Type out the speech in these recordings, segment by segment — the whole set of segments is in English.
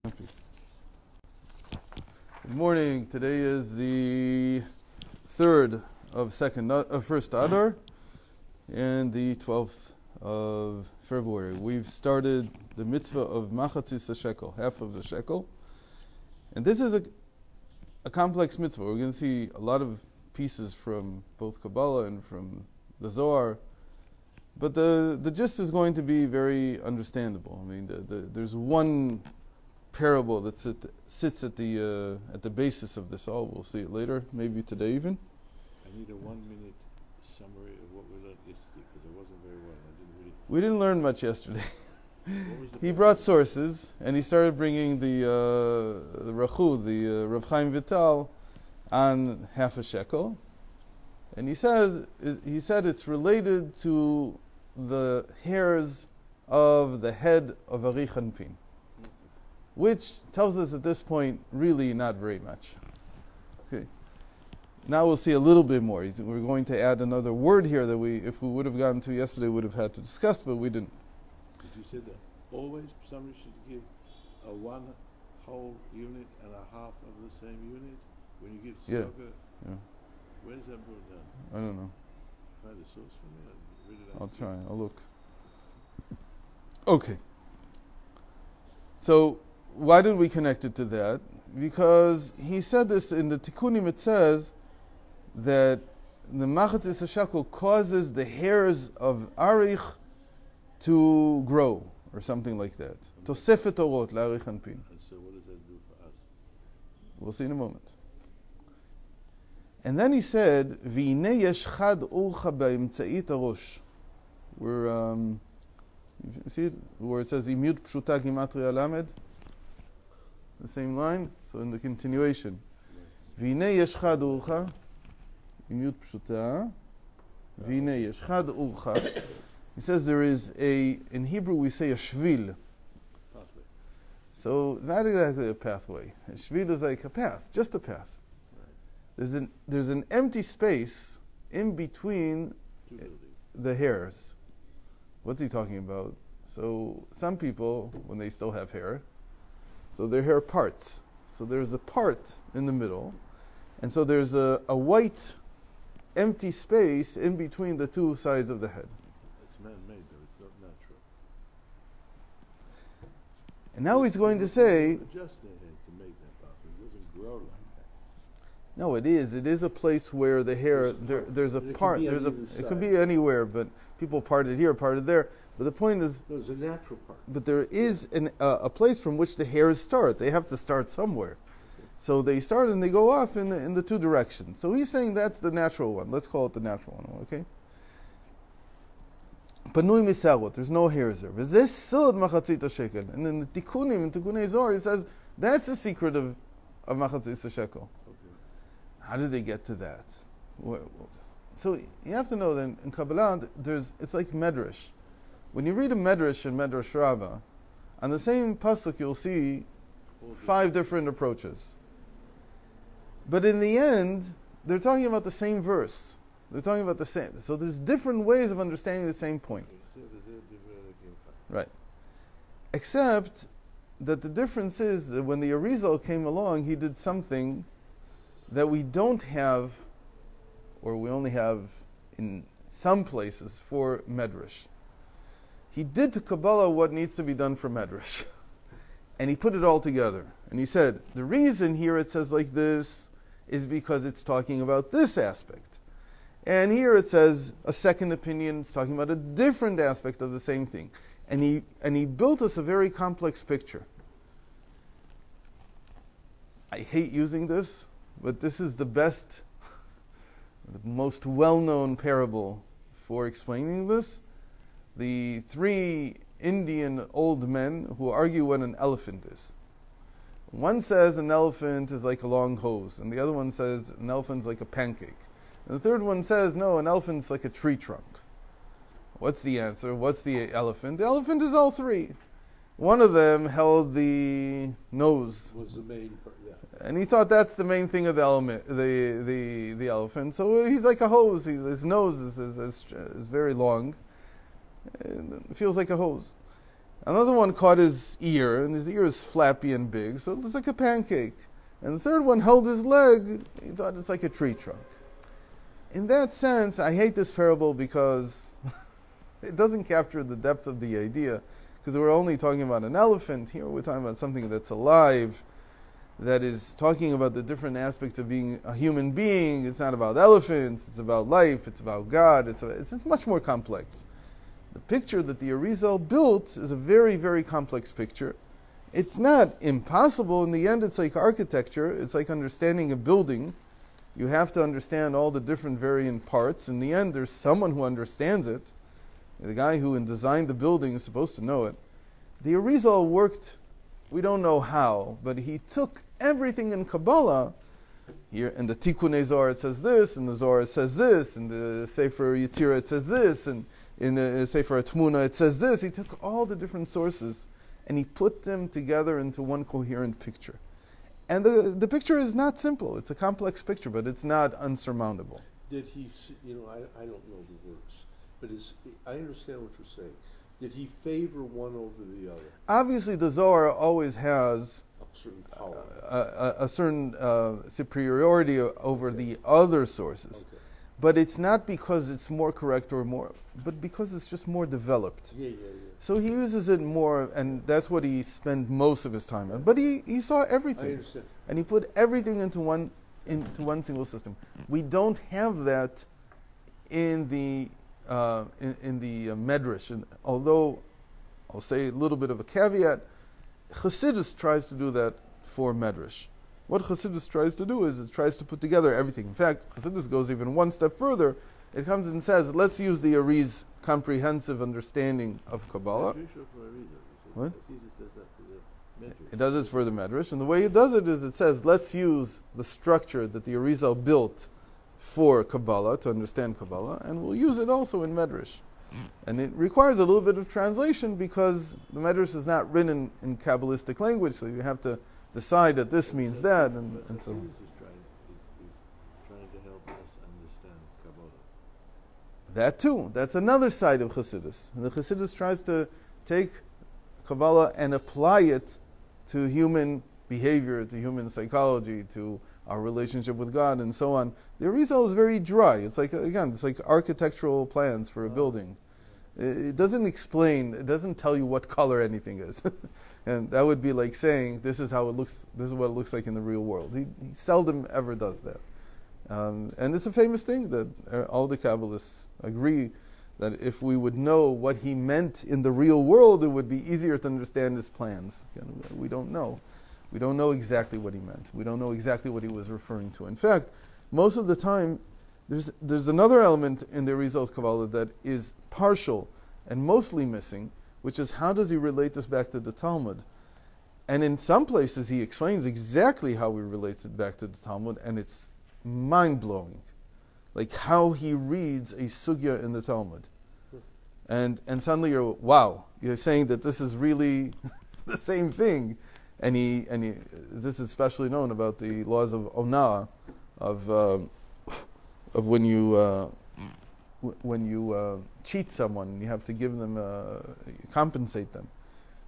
Good morning. Today is the 3rd of first Adar and the 12th of February. We've started the mitzvah of Machatzit HaShekel, half of the shekel. And this is a complex mitzvah. We're going to see a lot of pieces from both Kabbalah and from the Zohar. But the gist is going to be very understandable. I mean, there's one parable that sits at the basis of this all. We'll see it later, maybe today even. I need a 1-minute summary of what we learned yesterday because it wasn't very well. We didn't learn much yesterday. He brought sources, and he started bringing the Rachu, the Rav Chaim Vital, on half a shekel. And he said it's related to the hairs of the head of a Rechanpin, which tells us at this point really not very much. Okay. Now we'll see a little bit more. We're going to add another word here that if we would have gotten to yesterday, would have had to discuss, but we didn't. But you said that always somebody should give a one whole unit and a half of the same unit when you give tzedakah. Yeah. Where's that brought down? I don't know. Find a source for me. I'll read it out. I'll try. I'll look. Okay. So why did we connect it to that? Because he said this in the Tikkunim. It says that the Machatzit HaShekel causes the hairs of Arich to grow, or something like that. Tosefet orot la'arich anpin. And so what does that do for us? We'll see in a moment. And then he said, "V'inei yesh chad urcha b'imtzait harosh." Where you see it, where it says imyut pshuta gimatria lamed. The same line. So in the continuation, "V'inei yesh chad urcha." Imyut pshuta. V'inei yesh chad urcha. He says there is in Hebrew we say a shvil. Pathway. So not exactly a pathway. A shvil is like a path, just a path. There's an empty space in between the hairs. What's he talking about? So some people, when they still have hair, so their hair parts. So there's a part in the middle, and so there's a white empty space in between the two sides of the head. It's man-made though, it's not natural. And now he's going to say, adjust the head to make that pathway. It doesn't grow like that. no, it is. It is a place where the hair there's a part. It could be anywhere, but people part it here, part it there. But the point is, there's a natural part. But there is a place from which the hairs start. They have to start somewhere. So they start and they go off in the two directions. So he's saying that's the natural one. Let's call it the natural one, okay? Panui misarot. There's no hairs there. V'zeh sod Machatzit HaShekel. And in the Tikkunei Zohar, he says that's the secret of Machatzit HaShekel. How did they get to that? So you have to know that in Kabbalah, it's like Medrash. When you read a Medrash in Medrash Rabbah, on the same pasuk you'll see 5 different approaches. But in the end, they're talking about the same verse. They're talking about the same. So there's different ways of understanding the same point. Right. Except that the difference is that when the Arizal came along, he did something that we don't have, or we only have in some places for Medrash. He did to Kabbalah what needs to be done for Medrash. And he put it all together. And he said, the reason here it says like this is because it's talking about this aspect. And here it says a second opinion, it's talking about a different aspect of the same thing. And he built us a very complex picture. I hate using this, but this is the best, the most well-known parable for explaining this. The 3 Indian old men who argue what an elephant is. One says an elephant is like a long hose, and the other one says an elephant's like a pancake. And the third one says, no, an elephant's like a tree trunk. What's the answer? What's the elephant? The elephant is all 3. One of them held the nose. Was the main part, yeah. And he thought that's the main thing of the elephant. So he's like a hose. His nose is very long. It feels like a hose. Another one caught his ear, and his ear is flappy and big, so it looks like a pancake. And the third one held his leg, he thought it's like a tree trunk. In that sense, I hate this parable because it doesn't capture the depth of the idea, because we're only talking about an elephant. Here we're talking about something that's alive, that is talking about the different aspects of being a human being. It's not about elephants, it's about life, it's about God, it's much more complex. The picture that the Arizal built is a very, very complex picture. It's not impossible. In the end, it's like architecture. It's like understanding a building. You have to understand all the different variant parts. In the end, there's someone who understands it. The guy who designed the building is supposed to know it. The Arizal worked, we don't know how, but he took everything in Kabbalah. Here in the Tikkunei Zohar it says this, in the Zohar it says this, in the Sefer Yetzirah it says this, and in the Sefer Tmuna it says this. He took all the different sources and he put them together into one coherent picture. And the picture is not simple. It's a complex picture, but it's not unsurmountable. Did he, I don't know the words, but I understand what you're saying. Did he favor one over the other? Obviously, the Zohar always has a certain power, a certain superiority over the other sources. Okay. But it's not because it's more correct or more, but because it's just more developed. Yeah. So he uses it more, and that's what he spent most of his time on. But he saw everything, I understand. and he put everything into one single system. We don't have that in the Medrash. And although I'll say a little bit of a caveat, Chasidus tries to do that for Medrash. What Chasidus tries to do is it tries to put together everything. In fact, Chasidus goes even one step further. It comes and says, let's use the Ari's comprehensive understanding of Kabbalah. What? It does this for the Medrash. And the way it does it is it says, let's use the structure that the Arizal built for Kabbalah, to understand Kabbalah, and we'll use it also in Medrash. And it requires a little bit of translation because the Medrash is not written in Kabbalistic language, so you have to decide that this means that, and so on. Is trying to help us understand Kabbalah. That too. That's another side of Chassidus. And the Chassidus tries to take Kabbalah and apply it to human behavior, to human psychology, to our relationship with God, and so on. The Arizal is very dry. It's like, again, it's like architectural plans for a building. It doesn't explain, it doesn't tell you what color anything is. And that would be like saying, this is how it looks, this is what it looks like in the real world. He seldom ever does that. And it's a famous thing that all the Kabbalists agree that if we would know what he meant in the real world, it would be easier to understand his plans. We don't know. We don't know exactly what he meant. We don't know exactly what he was referring to. In fact, most of the time, there's another element in the Arizal's Kabbalah that is partial and mostly missing, which is how does he relate this back to the Talmud? And in some places he explains exactly how he relates it back to the Talmud, and it's mind-blowing. Like how he reads a sugya in the Talmud. And suddenly you're saying that this is really the same thing. And this is especially known about the laws of Onah, of when you cheat someone, you have to give them compensate them.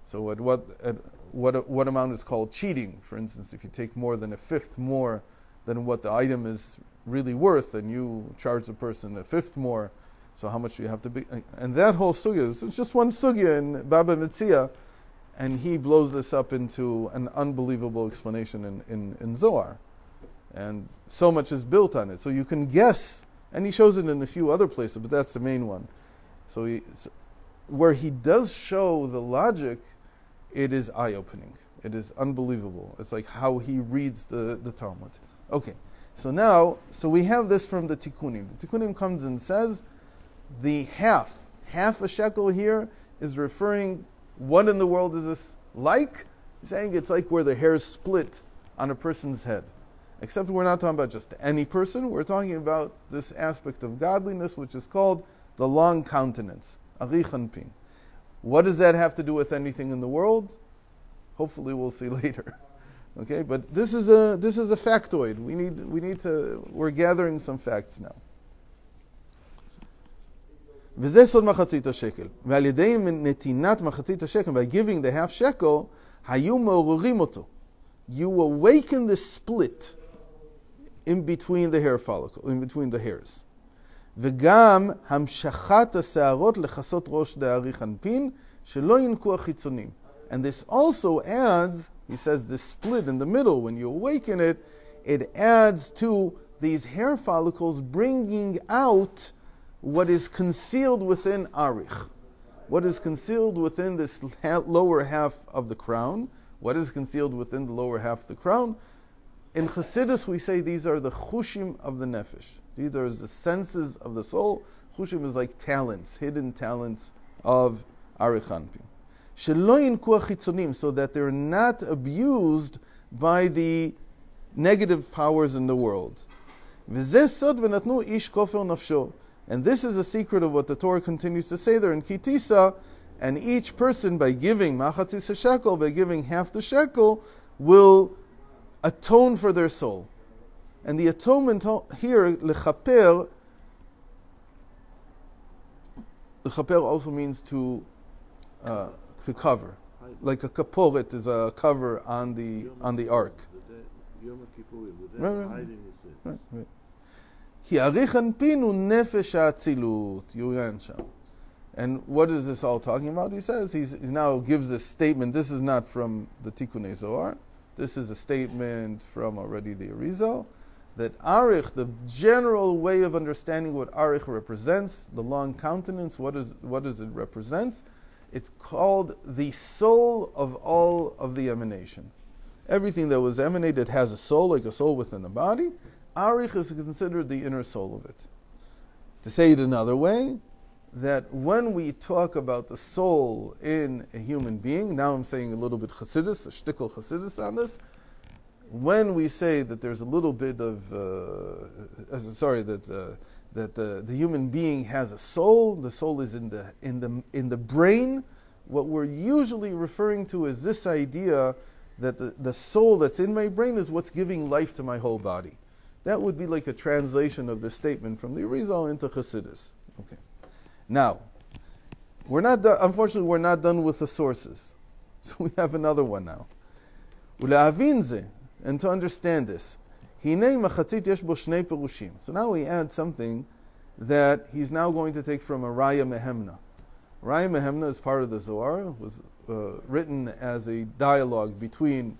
So at what amount is called cheating? For instance, if you take more than a fifth more than what the item is really worth, and you charge the person a fifth more, so how much do you have to be? And that whole sugya, it's just one sugya in Baba Metzia, and he blows this up into an unbelievable explanation in Zohar. And so much is built on it. So you can guess, and he shows it in a few other places, but that's the main one. So where he does show the logic, it is eye-opening. It is unbelievable. It's like how he reads the Talmud. Okay, so we have this from the Tikkunim. The Tikkunim comes and says, the half a shekel here is referring, what in the world is this like? He's saying it's like where the hairs split on a person's head. Except we're not talking about just any person, we're talking about this aspect of godliness, which is called the long countenance, arich anpin. What does that have to do with anything in the world? Hopefully we'll see later. Okay, but this is a factoid. We're gathering some facts now. וזה סוד מחצית השקל. ועל ידי נתינת מחצית השקל, by giving the half shekel, היו מעוררים אותו. You awaken the split in between the hair follicle, in between the hairs. וגם המשכת השערות לכסות ראש דארי חנפין, שלא ינקו החיצונים. And this also adds, he says, this split in the middle, when you awaken it, it adds to these hair follicles bringing out what is concealed within arich. What is concealed within this lower half of the crown. What is concealed within the lower half of the crown? In Chasidus, we say these are the chushim of the nefesh. These are the senses of the soul. Chushim is like talents, hidden talents of arich hanpin. Shelo yinku achitzonim, so that they're not abused by the negative powers in the world. V'zeh sod v'natnu ish kofer nafsho. And this is a secret of what the Torah continues to say there in Kitisa. And each person, by giving Machatzit HaShekel, by giving half the shekel, will atone for their soul. And the atonement here, lechaper also means to cover. Like a kaporet is a cover on the ark. Right. כי אריך אנפין הוא נפש האצילות, יוריין שם. And what is this all talking about? He says, he now gives this statement. This is not from the Tikkunei Zohar. This is a statement from already the Arizal, that Arich, the general way of understanding what Arich represents, the long countenance, what does it represent? It's called the soul of all of the emanation. Everything that was emanated has a soul, like a soul within the body. Arich is considered the inner soul of it. To say it another way, that when we talk about the soul in a human being, now I'm saying a little bit Chasidus, a shtickle Chasidus on this, when we say that there's a little bit of, that the human being has a soul, the soul is in the brain, what we're usually referring to is this idea that the soul that's in my brain is what's giving life to my whole body. That would be like a translation of this statement from the Arizal into Chasidus. Okay. Now, unfortunately, we're not done with the sources. So we have another one now. And to understand this, so now we add something that he's now going to take from a Raya Mehemna. Raya Mehemna is part of the Zohar. It was written as a dialogue between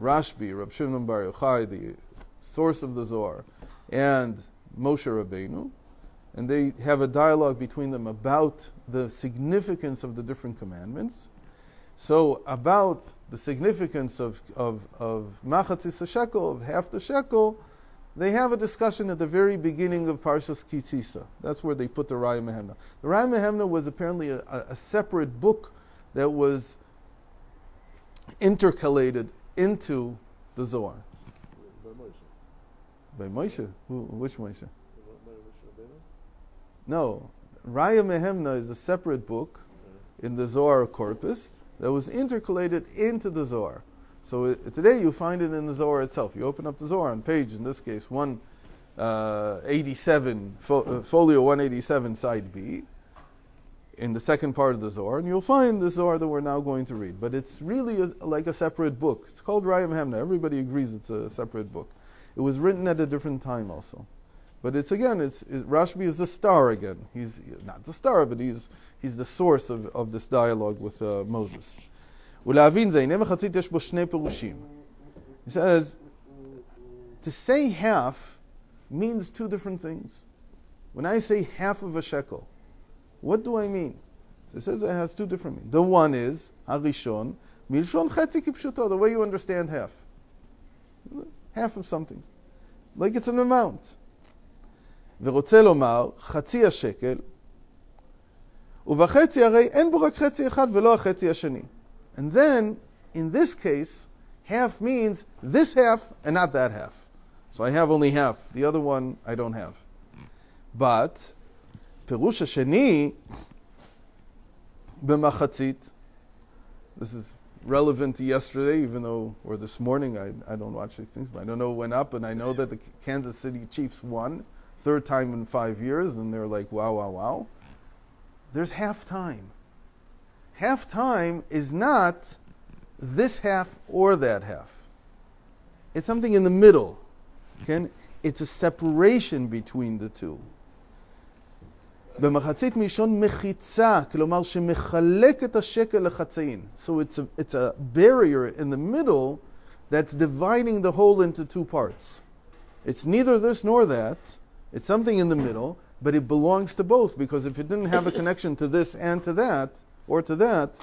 Rashbi, Rab Shimon Bar Yochai, the source of the Zohar, and Moshe Rabbeinu. And they have a dialogue between them about the significance of the different commandments. So about the significance of Machatzit HaShekel, of half the shekel, they have a discussion at the very beginning of Parshas Kitisa. That's where they put the Raya Mehemna. The Raya Mehemna was apparently a separate book that was intercalated into the Zohar. By Moshe? Which Moshe? No. Raya Mehemna is a separate book in the Zohar corpus that was intercalated into the Zohar. So today you find it in the Zohar itself. You open up the Zohar on page, in this case, 187, folio 187, side B, in the second part of the Zohar, and you'll find the Zohar that we're now going to read. But it's really like a separate book. It's called Raya Mehemna. Everybody agrees it's a separate book. It was written at a different time also. But Rashbi is the star again. He's not the star, but he's the source of this dialogue with Moses. He says, to say half means two different things. When I say half of a shekel, what do I mean? So it says it has two different meanings. The one is, harishon, milshon chetzi kipshuto, the way you understand half. Half of something. Like it's an amount. ורוצה לומר, חצי השקל, ובחצי הרי אין בו רק חצי אחד ולא החצי השני. And then, in this case, half means this half and not that half. So I have only half. The other one I don't have. But, פירוש השני, במחצית, this is relevant to yesterday, even though, or this morning, I don't watch these things, but I don't know what went up, and I know that the Kansas City Chiefs won. Third time in 5 years, and they're like, wow, wow, wow. there's half time. Half time is not this half or that half. It's something in the middle. Okay? It's a separation between the two. במחצית מלשון מחיצה, כלומר שמחלק את השקל לחצאים. So it's a barrier in the middle that's dividing the whole into two parts. It's neither this nor that. It's something in the middle, but it belongs to both, because if it didn't have a connection to this and to that, or to that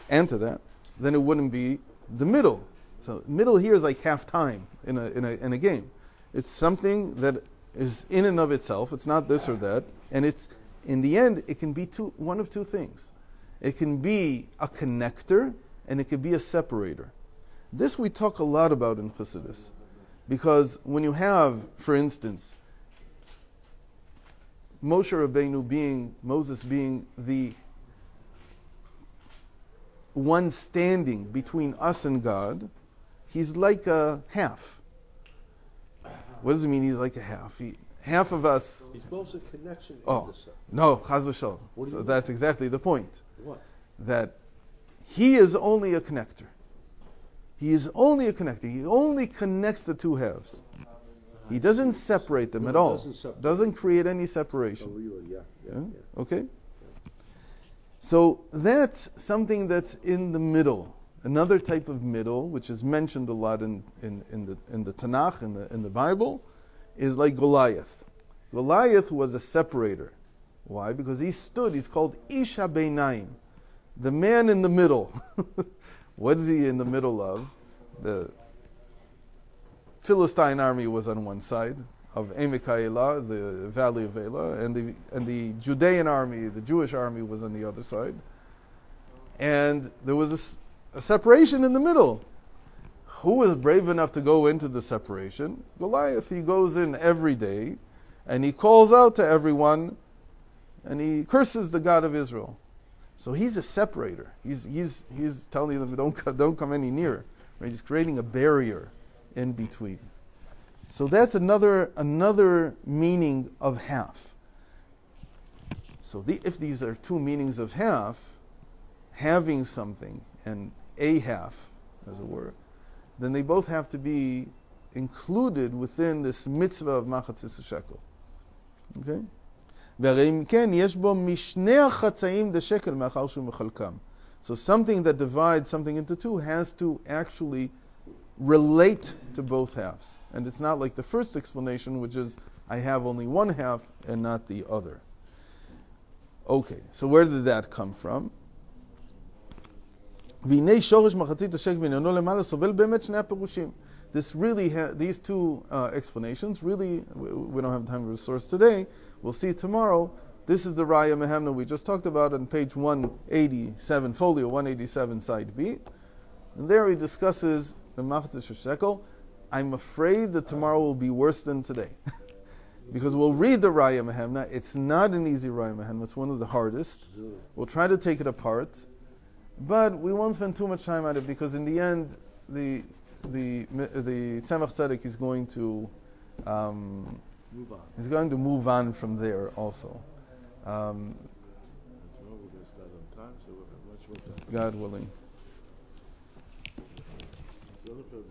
and to that, then it wouldn't be the middle. So middle here is like half time in a game. It's something that is in and of itself. It's not this or that, and it's in the end it can be one of two things. It can be a connector, and it can be a separator. This we talk a lot about in Chasidus, because when you have, for instance, Moshe Rabbeinu Moses being the one standing between us and God, he's like a half. What does it mean he's like a half? Half of us... He's both a connection Oh, and a no, Chaz v'shalom. So that's exactly the point. What? That he is only a connector. He is only a connector. He only connects the two halves. He doesn't separate them at all. Doesn't create any separation. Yeah? Okay? So that's something that's in the middle. Another type of middle, which is mentioned a lot in the Tanakh, in the Bible, is like Goliath. Goliath was a separator. Why? Because he's called Ish HaBeinayim, the man in the middle. What is he in the middle of? The Philistine army was on one side of Emek HaElah, the valley of Elah, and the Judean army, the Jewish army, was on the other side. And there was a separation in the middle. Who was brave enough to go into the separation? Goliath. He goes in every day, and he calls out to everyone, and he curses the God of Israel. So he's a separator. He's telling them don't come any nearer. Right? He's creating a barrier in between. So that's another meaning of half. So if these are two meanings of half, having something and a half, as it were, then they both have to be included within this mitzvah of Machatzit HaShekel. Okay? So something that divides something into two has to actually relate to both halves. And it's not like the first explanation, which is I have only one half and not the other. Okay, so where did that come from? This really, these two explanations, really, we don't have time to resource today. We'll see tomorrow. This is the Raya Mehemna we just talked about on page 187, folio 187, side B. And there he discusses the Machatzit HaShekel. I'm afraid that tomorrow will be worse than today. Because we'll read the Raya Mehemna. It's not an easy Raya Mehemna. It's one of the hardest. We'll try to take it apart. But we won't spend too much time on it, because in the end, the Tzemach Tzedek is going to Move on. he's going to move on from there also. Tomorrow we're going to start on time, so much more time. God willing. Jonathan,